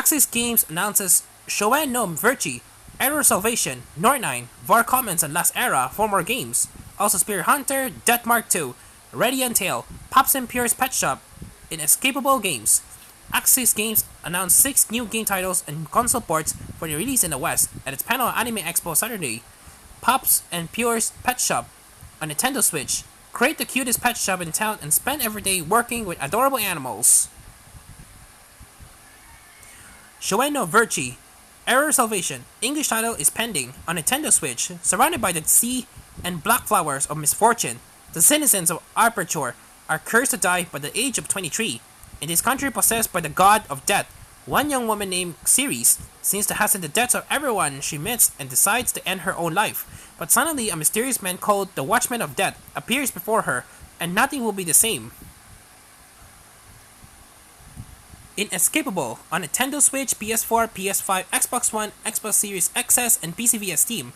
Aksys Games announces Shuuen no Virche, Error Salvation, Norn9, VAR Comments and Last Era for more games. Also Spear Hunter, Death Mark 2, Ready and Tail, Pups and Purrs Pet Shop, Inescapable games. Aksys Games announced 6 new game titles and console ports for the release in the West at its panel Anime Expo Saturday. Pups and Purrs Pet Shop on Nintendo Switch. Create the cutest pet shop in town and spend every day working with adorable animals. Shuuen no Virche, Error Salvation, English title is pending on Nintendo Switch. Surrounded by the sea and black flowers of misfortune, the citizens of Aperture are cursed to die by the age of 23. In this country possessed by the god of death, one young woman named Ceres seems to hasten the deaths of everyone she meets and decides to end her own life. But suddenly a mysterious man called the Watchman of Death appears before her, and nothing will be the same. Inescapable on Nintendo Switch, PS4, PS5, Xbox One, Xbox Series XS, and PC via Steam.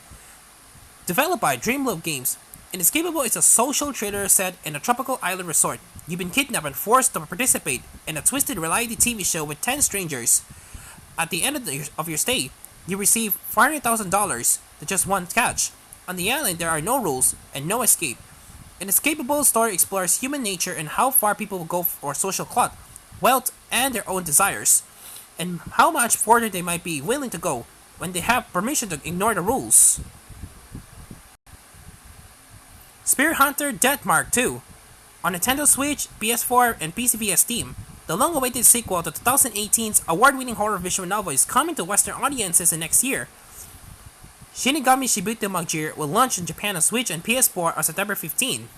Developed by Dreamloop Games, Inescapable is a social thriller set in a tropical island resort. You've been kidnapped and forced to participate in a twisted reality TV show with 10 strangers. At the end of your stay, you receive $400,000 to just one catch. On the island, there are no rules and no escape. Inescapable's story explores human nature and how far people will go for social clout, wealth, and their own desires, and how much further they might be willing to go when they have permission to ignore the rules. Spear Hunter Death Mark 2 on Nintendo Switch, PS4, and PC via Steam. The long-awaited sequel to 2018's award-winning horror visual novel is coming to Western audiences in next year. Shinigami Shibuya Magir will launch in Japan on Switch and PS4 on September 15.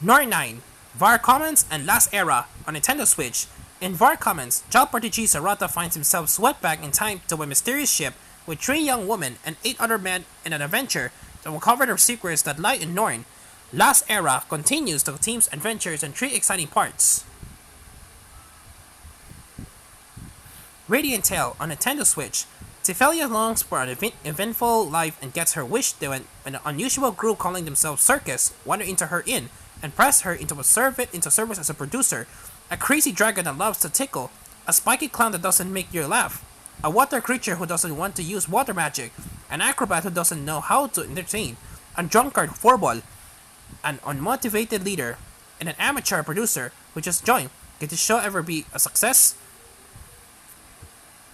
Norn9, VAR Comments and Last Era on Nintendo Switch. In VAR Comments, child prodigy Sarata finds himself swept back in time to a mysterious ship with 3 young women and 8 other men in an adventure that will cover the secrets that lie in Norn. Last Era continues the team's adventures in 3 exciting parts. Radiant Tale on Nintendo Switch. Tifelia longs for an eventful life and gets her wish when an unusual group calling themselves Circus wander into her inn and press her into service as a producer, a crazy dragon that loves to tickle, a spiky clown that doesn't make you laugh, a water creature who doesn't want to use water magic, an acrobat who doesn't know how to entertain, a drunkard furball, an unmotivated leader, and an amateur producer who just joined. Could this show ever be a success?